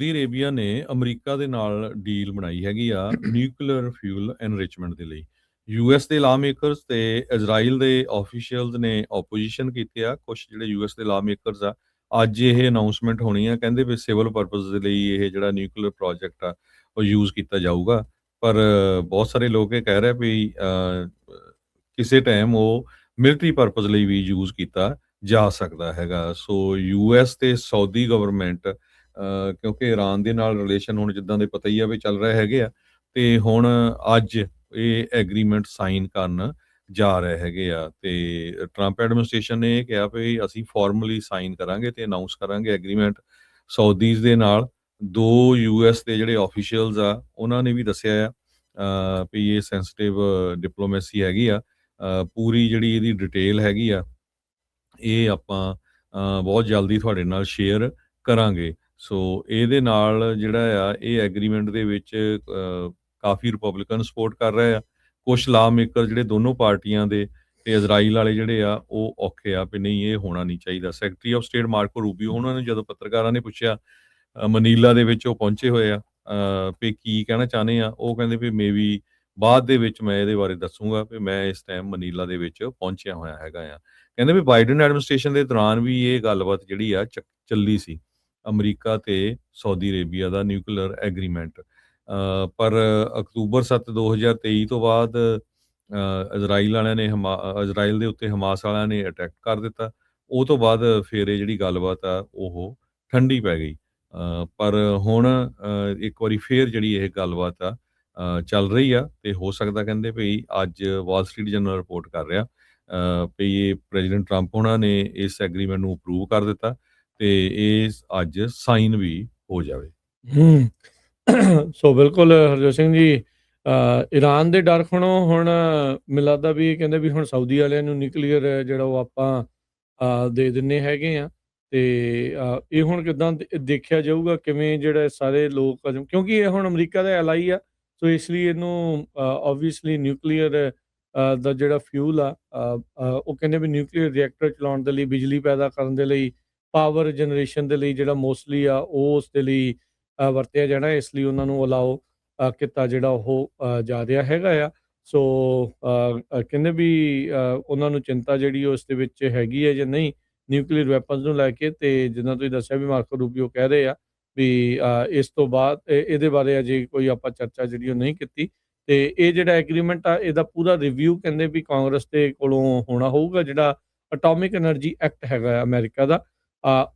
Saudi Arabia ਨੇ America ਦੇ ਨਾਲ ਡੀਲ ਬਣਾਈ ਹੈਗੀ ਆ ਨਿਊਕਲੀਅਰ ਫਿਊਲ ਐਨਰਿਚਮੈਂਟ ਦੇ ਲਈ। ਯੂਐਸ ਦੇ ਲਾ ਮੇਕਰਸ ਤੇ ਇਜ਼ਰਾਈਲ ਦੇ ਆਫੀਸ਼ੀਅਲਸ ਨੇ ਆਪੋਜੀਸ਼ਨ ਕੀਤੀ ਆ। ਕੁਛ ਜਿਹੜੇ ਯੂਐਸ ਦੇ ਲਾ ਮੇਕਰਸ ਆ, ਅੱਜ ਇਹ ਅਨਾਉਂਸਮੈਂਟ ਹੋਣੀ ਆ, ਕਹਿੰਦੇ ਵੀ ਸਿਵਲ ਪਰਪਸ ਦੇ ਲਈ ਇਹ ਜਿਹੜਾ ਨਿਊਕਲੀਅਰ ਪ੍ਰੋਜੈਕਟ ਆ ਉਹ ਯੂਜ਼ ਕੀਤਾ ਜਾਊਗਾ। ਪਰ ਬਹੁਤ ਸਾਰੇ ਲੋਕ ਇਹ ਕਹਿ ਰਹੇ ਵੀ ਕਿਸੇ ਟਾਈਮ ਉਹ ਮਿਲਟਰੀ ਪਰਪਸ ਲਈ ਵੀ ਯੂਜ਼ ਕੀਤਾ ਜਾ ਸਕਦਾ ਹੈਗਾ। ਸੋ ਯੂਐਸ ਤੇ ਸਾਊਦੀ ਗਵਰਨਮੈਂਟ ਕਿਉਂਕਿ ਇਰਾਨ ਦੇ ਨਾਲ ਰਿਲੇਸ਼ਨ ਹੁਣ ਜਿੱਦਾਂ ਦੇ ਪਤਾ ਹੀ ਆ ਵੀ ਚੱਲ ਰਹੇ ਹੈਗੇ ਆ, ਤੇ ਹੁਣ ਅੱਜ ਇਹ ਐਗਰੀਮੈਂਟ ਸਾਈਨ ਕਰਨ ਜਾ ਰਹੇ ਹੈਗੇ ਆ। ਤੇ ਟਰੰਪ ਐਡਮਿਨਿਸਟ੍ਰੇਸ਼ਨ ਨੇ ਇਹ ਕਿਹਾ ਵੀ ਅਸੀਂ ਫਾਰਮਲੀ ਸਾਈਨ ਕਰਾਂਗੇ ਤੇ ਅਨਾਉਂਸ ਕਰਾਂਗੇ ਐਗਰੀਮੈਂਟ ਸਾਊਦੀਜ਼ ਦੇ ਨਾਲ। ਦੋ ਯੂਐਸ ਦੇ ਜਿਹੜੇ ਆਫੀਸ਼ੀਅਲਸ ਆ ਉਹਨਾਂ ਨੇ ਵੀ ਦੱਸਿਆ ਆ ਵੀ ਇਹ ਸੈਂਸਿਟਿਵ ਡਿਪਲੋਮੇਸੀ ਹੈਗੀ ਆ। ਪੂਰੀ ਜਿਹੜੀ ਇਹਦੀ ਡਿਟੇਲ ਹੈਗੀ ਆ ਇਹ ਆਪਾਂ ਬਹੁਤ ਜਲਦੀ ਤੁਹਾਡੇ ਨਾਲ ਸ਼ੇਅਰ ਕਰਾਂਗੇ। ਸੋ ਇਹਦੇ ਨਾਲ ਜਿਹੜਾ ਆ ਇਹ ਐਗਰੀਮੈਂਟ ਦੇ ਵਿੱਚ ਕਾਫੀ ਰਿਪਬਲਿਕਨ ਸਪੋਰਟ ਕਰ ਰਹੇ ਆ। ਕੁਛ ਲਾ ਮੇਕਰ ਜਿਹੜੇ ਦੋਨੋਂ ਪਾਰਟੀਆਂ ਦੇ ਤੇ ਇਜ਼ਰਾਈਲ ਵਾਲੇ ਜਿਹੜੇ ਆ ਉਹ ਔਖੇ ਆ ਵੀ ਨਹੀਂ, ਇਹ ਹੋਣਾ ਨਹੀਂ ਚਾਹੀਦਾ। ਸੈਕਟਰੀ ਆਫ ਸਟੇਟ ਮਾਰਕੋ ਰੂਬੀਓ ਉਹਨਾਂ ਨੇ ਜਦੋਂ ਪੱਤਰਕਾਰਾਂ ਨੇ ਪੁੱਛਿਆ ਮਨੀਲਾ ਦੇ ਵਿੱਚ ਉਹ ਪਹੁੰਚੇ ਹੋਏ ਆ ਵੀ ਕੀ ਕਹਿਣਾ ਚਾਹੁੰਦੇ ਆ, ਉਹ ਕਹਿੰਦੇ ਵੀ ਮੇਬੀ ਬਾਅਦ ਦੇ ਵਿੱਚ ਮੈਂ ਇਹਦੇ ਬਾਰੇ ਦੱਸੂਗਾ ਵੀ ਮੈਂ ਇਸ ਟਾਈਮ ਮਨੀਲਾ ਦੇ ਵਿੱਚ ਪਹੁੰਚਿਆ ਹੋਇਆ ਹੈਗਾ ਆ। ਕਹਿੰਦੇ ਵੀ ਬਾਈਡਨ ਐਡਮਿਨਿਸਟ੍ਰੇਸ਼ਨ ਦੇ ਦੌਰਾਨ ਵੀ ਇਹ ਗੱਲਬਾਤ ਜਿਹੜੀ ਆ ਚੱਲੀ ਸੀ, ਅਮਰੀਕਾ ਤੇ ਸਾਊਦੀ ਅਰੇਬੀਆ ਦਾ ਨਿਊਕਲੀਅਰ ਐਗਰੀਮੈਂਟ। ਪਰ ਅਕਤੂਬਰ 7 2023 ਤੋਂ ਬਾਅਦ ਇਜ਼ਰਾਈਲ ਵਾਲਿਆਂ ਨੇ ਇਜ਼ਰਾਈਲ ਦੇ ਉੱਤੇ ਹਮਾਸ ਵਾਲਿਆਂ ਨੇ ਅਟੈਕ ਕਰ ਦਿੱਤਾ। ਉਹ ਤੋਂ ਬਾਅਦ ਫਿਰ ਇਹ ਜਿਹੜੀ ਗੱਲਬਾਤ ਆ ਉਹ ਠੰਡੀ ਪੈ ਗਈ। ਪਰ ਹੁਣ ਇੱਕ ਵਾਰੀ ਫੇਰ ਜਿਹੜੀ ਇਹ ਗੱਲਬਾਤ ਆ ਚੱਲ ਰਹੀ ਆ ਤੇ ਹੋ ਸਕਦਾ ਕਹਿੰਦੇ ਵੀ ਅੱਜ ਵਾਲ ਸਟਰੀਟ ਜਰਨਲ ਰਿਪੋਰਟ ਕਰ ਰਿਹਾ ਵੀ ਇਹ ਪ੍ਰੈਜ਼ੀਡੈਂਟ ਟਰੰਪ ਉਹਨਾਂ ਨੇ ਇਸ ਐਗਰੀਮੈਂਟ ਨੂੰ ਅਪਰੂਵ ਕਰ ਦਿੱਤਾ ਤੇ ਇਹ ਅੱਜ ਸਾਈਨ ਵੀ ਹੋ ਜਾਵੇ। ਸੋ ਬਿਲਕੁਲ ਹਰਜੋਤ ਸਿੰਘ ਜੀ, ਈਰਾਨ ਦੇ ਡਰ ਖਣੋ ਹੁਣ ਮੈਨੂੰ ਲੱਗਦਾ ਵੀ ਕਹਿੰਦੇ ਵੀ ਹੁਣ ਸਾਊਦੀ ਵਾਲਿਆਂ ਨੂੰ ਨਿਊਕਲੀਅਰ ਜਿਹੜਾ ਉਹ ਆਪਾਂ ਦੇ ਦਿੰਨੇ ਹੈਗੇ ਆ। ਤੇ ਇਹ ਹੁਣ ਕਿੱਦਾਂ ਦੇਖਿਆ ਜਾਊਗਾ, ਕਿਵੇਂ ਜਿਹੜਾ ਸਾਰੇ ਲੋਕ ਕਿਉਂਕਿ ਇਹ ਹੁਣ ਅਮਰੀਕਾ ਦਾ ਐਲਾਈ ਆ, ਸੋ ਇਸ ਲਈ ਇਹਨੂੰ ਓਬਵੀਅਸਲੀ ਨਿਊਕਲੀਅਰ ਦਾ ਜਿਹੜਾ ਫਿਊਲ ਆ ਉਹ ਕਹਿੰਦੇ ਵੀ ਨਿਊਕਲੀਅਰ ਰਿਐਕਟਰ ਚਲਾਉਣ ਦੇ ਲਈ, ਬਿਜਲੀ ਪੈਦਾ ਕਰਨ ਦੇ ਲਈ, ਪਾਵਰ ਜਨਰੇਸ਼ਨ ਦੇ ਲਈ ਜਿਹੜਾ ਮੋਸਟਲੀ ਆ ਉਹ ਉਸ ਦੇ ਲਈ ਵਰਤਿਆ ਜਾਣਾ। ਇਸ ਲਈ ਉਹਨਾਂ ਨੂੰ ਅਲਾਓ ਕੀਤਾ ਜਿਹੜਾ ਉਹ ਜਾ ਰਿਹਾ ਹੈਗਾ ਆ। ਸੋ ਕਹਿੰਦੇ ਵੀ ਉਹਨਾਂ ਨੂੰ ਚਿੰਤਾ ਜਿਹੜੀ ਉਸ ਦੇ ਵਿੱਚ ਹੈਗੀ ਹੈ ਜਾਂ ਨਹੀਂ ਨਿਊਕਲੀਅਰ ਵੈਪਨਸ ਨੂੰ ਲੈ ਕੇ। ਤੇ ਜਿੱਦਾਂ ਤੁਸੀਂ ਦੱਸਿਆ ਵੀ ਮਾਰਕੋ ਰੂਬੀਓ ਕਹਿ ਰਹੇ ਆ ਵੀ ਇਸ ਤੋਂ ਬਾਅਦ ਇਹਦੇ ਬਾਰੇ ਅਜੇ ਕੋਈ ਆਪਾਂ ਚਰਚਾ ਜਿਹੜੀ ਉਹ ਨਹੀਂ ਕੀਤੀ। ਤੇ ਇਹ ਜਿਹੜਾ ਐਗਰੀਮੈਂਟ ਆ ਇਹਦਾ ਪੂਰਾ ਰਿਵਿਊ ਕਹਿੰਦੇ ਵੀ ਕਾਂਗਰਸ ਦੇ ਕੋਲੋਂ ਹੋਣਾ ਹੋਊਗਾ। ਜਿਹੜਾ ਅਟੋਮਿਕ ਐਨਰਜੀ ਐਕਟ ਹੈਗਾ ਅਮਰੀਕਾ ਦਾ,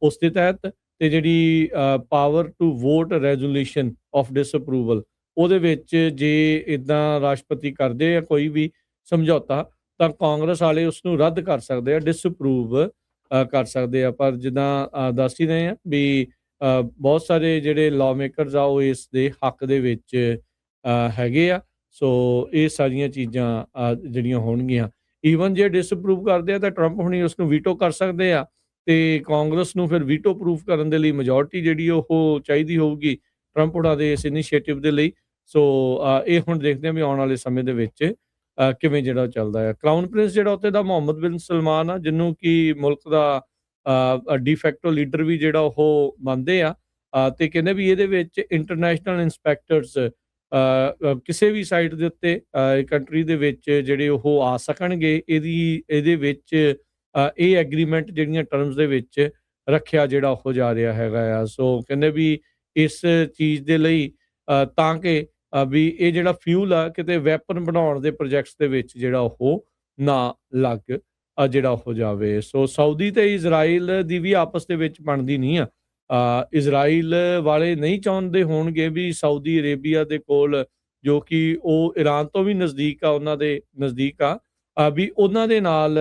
ਉਸ ਦੇ ਤਹਿਤ ਤੇ ਜਿਹੜੀ power to vote resolution of disapproval, ਉਹਦੇ ਵਿੱਚ ਜੇ ਇੱਦਾਂ ਰਾਸ਼ਟਰਪਤੀ ਕਰਦੇ ਆ ਕੋਈ ਵੀ ਸਮਝੌਤਾ ਤਾਂ ਕਾਂਗਰਸ ਵਾਲੇ ਉਸ ਨੂੰ ਰੱਦ ਕਰ ਸਕਦੇ ਆ, ਡਿਸਅਪਰੂਵ ਕਰ ਸਕਦੇ ਆ। ਪਰ ਜਿੱਦਾਂ ਦੱਸ ਹੀ ਰਹੇ ਆ ਵੀ ਬਹੁਤ ਸਾਰੇ ਜਿਹੜੇ ਲਾਅ ਮੇਕਰਸ ਆ ਉਹ ਇਸ ਦੇ ਹੱਕ ਦੇ ਵਿੱਚ ਹੈਗੇ ਆ। ਸੋ ਇਹ ਸਾਰੀਆਂ ਚੀਜ਼ਾਂ ਜਿਹੜੀਆਂ ਹੋਣਗੀਆਂ, ਈਵਨ ਜੇ ਡਿਸਅਪਰੂਵ ਕਰਦੇ ਆ ਤਾਂ ਟਰੰਪ ਹੁਣੀ ਉਸ ਨੂੰ ਵੀਟੋ ਕਰ ਸਕਦੇ ਆ ਤੇ ਕਾਂਗਰਸ ਨੂੰ ਫਿਰ ਵੀਟੋ ਪ੍ਰੂਫ ਕਰਨ ਦੇ ਲਈ ਮੈਜੋਰਟੀ ਜਿਹੜੀ ਉਹ ਚਾਹੀਦੀ ਹੋਊਗੀ ਟਰੰਪ ਹੁਣਾਂ ਦੇ ਇਸ ਇਨੀਸ਼ੀਏਟਿਵ ਦੇ ਲਈ। ਸੋ ਇਹ ਹੁਣ ਦੇਖਦੇ ਆ ਵੀ ਆਉਣ ਵਾਲੇ ਸਮੇਂ ਦੇ ਵਿੱਚ ਕਿਵੇਂ ਜਿਹੜਾ ਚੱਲਦਾ ਹੈ। ਕਰਾਊਨ ਪ੍ਰਿੰਸ ਜਿਹੜਾ ਉੱਥੇ ਦਾ ਮੁਹੰਮਦ ਬਿਨ ਸਲਮਾਨ ਆ, ਜਿਹਨੂੰ ਕਿ ਮੁਲਕ ਦਾ ਡੀਫੈਕਟੋ ਲੀਡਰ ਵੀ ਜਿਹੜਾ ਉਹ ਮੰਨਦੇ ਆ ਤੇ ਕਹਿੰਦੇ ਵੀ ਇਹਦੇ ਵਿੱਚ ਇੰਟਰਨੈਸ਼ਨਲ ਇੰਸਪੈਕਟਰਸ ਕਿਸੇ ਵੀ ਸਾਈਟ ਦੇ ਉੱਤੇ ਕੰਟਰੀ ਦੇ ਵਿੱਚ ਜਿਹੜੇ ਉਹ ਆ ਸਕਣਗੇ। ਇਹਦੇ ਵਿੱਚ ਇਹ ਐਗਰੀਮੈਂਟ ਜਿਹੜੀਆਂ ਟਰਮਸ ਦੇ ਵਿੱਚ ਰੱਖਿਆ ਜਿਹੜਾ ਉਹ ਜਾ ਰਿਹਾ ਹੈਗਾ ਆ। ਸੋ ਕਹਿੰਦੇ ਵੀ ਇਸ ਚੀਜ਼ ਦੇ ਲਈ ਤਾਂ ਕਿ ਵੀ ਇਹ ਜਿਹੜਾ ਫਿਊਲ ਆ ਕਿਤੇ ਵੈਪਨ ਬਣਾਉਣ ਦੇ ਪ੍ਰੋਜੈਕਟਸ ਦੇ ਵਿੱਚ ਜਿਹੜਾ ਉਹ ਨਾ ਲੱਗ ਜਿਹੜਾ ਹੋ ਜਾਵੇ। ਸੋ ਸਾਊਦੀ ਤੇ ਇਜ਼ਰਾਈਲ ਦੀ ਵੀ ਆਪਸ ਦੇ ਵਿੱਚ ਬਣਦੀ ਨਹੀਂ ਆ। ਇਜ਼ਰਾਈਲ ਵਾਲੇ ਨਹੀਂ ਚਾਹੁੰਦੇ ਹੋਣਗੇ ਵੀ ਸਾਊਦੀ ਅਰੇਬੀਆ ਦੇ ਕੋਲ, ਜੋ ਕਿ ਉਹ ਈਰਾਨ ਤੋਂ ਵੀ ਨਜ਼ਦੀਕ ਆ, ਉਹਨਾਂ ਦੇ ਨਜ਼ਦੀਕ ਆ, ਵੀ ਉਹਨਾਂ ਦੇ ਨਾਲ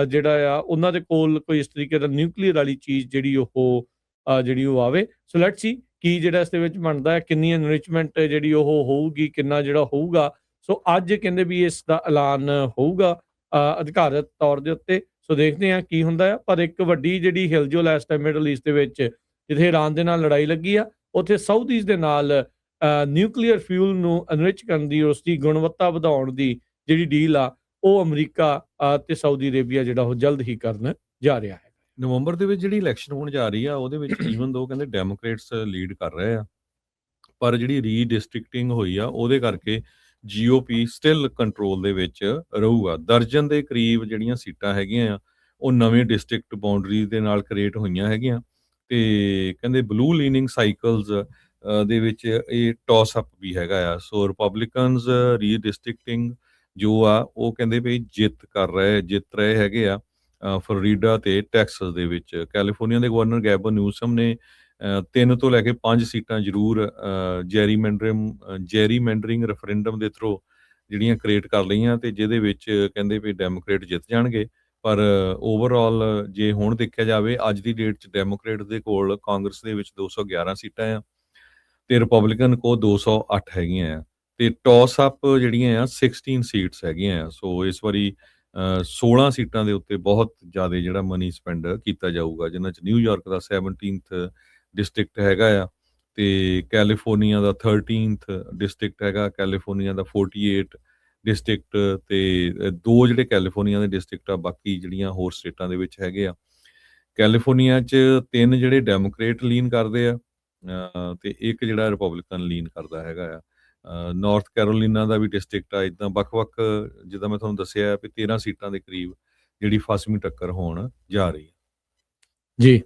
ਜਿਹੜਾ ਆ ਉਹਨਾਂ ਦੇ ਕੋਲ ਕੋਈ ਇਸ ਤਰੀਕੇ ਦਾ ਨਿਊਕਲੀਅਰ ਵਾਲੀ ਚੀਜ਼ ਜਿਹੜੀ ਉਹ ਆਵੇ। ਸੋ ਲੈਟਸ ਸੀ ਕੀ ਜਿਹੜਾ ਇਸ ਦੇ ਵਿੱਚ ਬਣਦਾ ਹੈ, ਕਿੰਨੀ ਐਨਰਿਚਮੈਂਟ ਜਿਹੜੀ ਉਹ ਹੋਊਗੀ, ਕਿੰਨਾ ਜਿਹੜਾ ਹੋਊਗਾ। ਸੋ ਅੱਜ ਕਹਿੰਦੇ ਵੀ ਇਸ ਦਾ ਐਲਾਨ ਹੋਊਗਾ ਅਧਿਕਾਰਤ ਤੌਰ ਦੇ ਉੱਤੇ। ਸੋ ਦੇਖਦੇ ਹਾਂ ਕੀ ਹੁੰਦਾ ਆ। ਪਰ ਇੱਕ ਵੱਡੀ ਜਿਹੜੀ ਹਿਲਜੁਲ ਇਸ ਟਾਈਮ ਮਿਡਲ ਈਸਟ ਦੇ ਵਿੱਚ, ਜਿੱਥੇ ਈਰਾਨ ਦੇ ਨਾਲ ਲੜਾਈ ਲੱਗੀ ਆ, ਉੱਥੇ ਸਾਊਦੀਜ਼ ਦੇ ਨਾਲ ਨਿਊਕਲੀਅਰ ਫਿਊਲ ਨੂੰ ਐਨਰਿਚ ਕਰਨ ਦੀ, ਉਸ ਦੀ ਗੁਣਵੱਤਾ ਵਧਾਉਣ ਦੀ ਜਿਹੜੀ ਡੀਲ ਆ ਉਹ ਅਮਰੀਕਾ ਤੇ ਸਾਊਦੀ ਅਰੇਬੀਆ ਜਿਹੜਾ ਉਹ ਜਲਦ ਹੀ ਕਰਨ ਜਾ ਰਿਹਾ ਹੈ। ਨਵੰਬਰ ਦੇ ਵਿੱਚ ਜਿਹੜੀ ਇਲੈਕਸ਼ਨ ਹੋਣ ਜਾ ਰਹੀ ਆ ਉਹਦੇ ਵਿੱਚ ਈਵਨ ਦੋ ਕਹਿੰਦੇ ਡੈਮੋਕ੍ਰੇਟਸ ਲੀਡ ਕਰ ਰਹੇ ਆ, ਪਰ ਜਿਹੜੀ ਰੀਡਿਸਟ੍ਰਿਕਟਿੰਗ ਹੋਈ ਆ ਉਹਦੇ ਕਰਕੇ ਜੀਓਪੀ ਸਟਿਲ ਕੰਟਰੋਲ ਦੇ ਵਿੱਚ ਰਹੂਗਾ। ਦਰਜਨ ਦੇ ਕਰੀਬ ਜਿਹੜੀਆਂ ਸੀਟਾਂ ਹੈਗੀਆਂ ਆ ਉਹ ਨਵੇਂ ਡਿਸਟ੍ਰਿਕਟ ਬਾਉਂਡਰੀਜ਼ ਦੇ ਨਾਲ ਕ੍ਰੀਏਟ ਹੋਈਆਂ ਹੈਗੀਆਂ, ਤੇ ਕਹਿੰਦੇ ਬਲੂ ਲੀਨਿੰਗ ਸਾਈਕਲਸ ਦੇ ਵਿੱਚ ਇਹ ਟੌਸ ਅਪ ਵੀ ਹੈਗਾ ਆ। ਸੋ ਰਿਪਬਲਿਕਨਸ ਰੀਡਿਸਟ੍ਰਿਕਟਿੰਗ ਜੋ ਆ ਉਹ ਕਹਿੰਦੇ ਵੀ ਜਿੱਤ ਰਹੇ ਹੈਗੇ ਆ ਫਲੋਰੀਡਾ ਤੇ ਟੈਕਸਸ ਦੇ ਵਿੱਚ। ਕੈਲੀਫੋਰਨੀਆ ਦੇ ਗਵਰਨਰ ਗੈਬਨ ਨਿਊਸਮ ਨੇ 3 ਤੋਂ ਲੈ ਕੇ 5 ਸੀਟਾਂ ਜ਼ਰੂਰ ਜੈਰੀਮੈਂਡਰਿੰਗ ਰੈਫਰੈਂਡਮ ਦੇ ਥਰੂ ਜਿਹੜੀਆਂ ਕ੍ਰੀਏਟ ਕਰ ਲਈਆਂ, ਤੇ ਜਿਹਦੇ ਵਿੱਚ ਕਹਿੰਦੇ ਵੀ ਡੈਮੋਕ੍ਰੇਟ ਜਿੱਤ ਜਾਣਗੇ। ਪਰ ਓਵਰਆਲ ਜੇ ਹੁਣ ਦੇਖਿਆ ਜਾਵੇ ਅੱਜ ਦੀ ਡੇਟ 'ਚ ਡੈਮੋਕ੍ਰੇਟ ਦੇ ਕੋਲ ਕਾਂਗਰਸ ਦੇ ਵਿੱਚ 211 ਸੀਟਾਂ ਆ ਤੇ ਰਿਪਬਲਿਕਨ ਕੋਲ 208 ਹੈਗੀਆਂ ਆ, ਤੇ ਟੌਸ ਅਪ ਜਿਹੜੀਆਂ ਆ 16 ਸੀਟਸ ਹੈਗੀਆਂ ਆ। ਸੋ ਇਸ ਵਾਰੀ 16 ਸੀਟਾਂ ਦੇ ਉੱਤੇ ਬਹੁਤ ਜ਼ਿਆਦਾ ਜਿਹੜਾ ਮਨੀ ਸਪੈਂਡ ਕੀਤਾ ਜਾਊਗਾ, ਜਿਨ੍ਹਾਂ 'ਚ ਨਿਊਯਾਰਕ ਦਾ 17th ਡਿਸਟ੍ਰਿਕਟ ਹੈਗਾ ਆ, ਤੇ ਕੈਲੀਫੋਰਨੀਆ ਦਾ 13th ਡਿਸਟ੍ਰਿਕਟ ਹੈਗਾ, ਕੈਲੀਫੋਰਨੀਆ ਦਾ 48 ਡਿਸਟ੍ਰਿਕਟ, ਤੇ ਦੋ ਜਿਹੜੇ ਕੈਲੀਫੋਰਨੀਆ ਦੇ ਡਿਸਟ੍ਰਿਕਟ ਆ, ਬਾਕੀ ਜਿਹੜੀਆਂ ਹੋਰ ਸਟੇਟਾਂ ਦੇ ਵਿੱਚ ਹੈਗੇ ਆ। ਕੈਲੀਫੋਰਨੀਆ 'ਚ 3 ਜਿਹੜੇ ਡੈਮੋਕ੍ਰੇਟ ਲੀਨ ਕਰਦੇ ਆ ਤੇ ਇੱਕ ਜਿਹੜਾ ਰਿਪਬਲਿਕਨ ਲੀਨ ਕਰਦਾ ਹੈਗਾ ਆ। ਨਾਰਥ ਕੈਰੋਲੀਨਾ ਦਾ ਵੀ ਡਿਸਟ੍ਰਿਕਟ ਆ। ਇੱਦਾਂ ਵੱਖ-ਵੱਖ ਜਿੱਦਾਂ ਮੈਂ ਤੁਹਾਨੂੰ ਦੱਸਿਆ ਵੀ 13 ਸੀਟਾਂ ਦੇ ਕਰੀਬ ਜਿਹੜੀ ਫਸਵੀਂ ਟੱਕਰ ਹੋਣ ਜਾ ਰਹੀ ਹੈ। ਜੀ,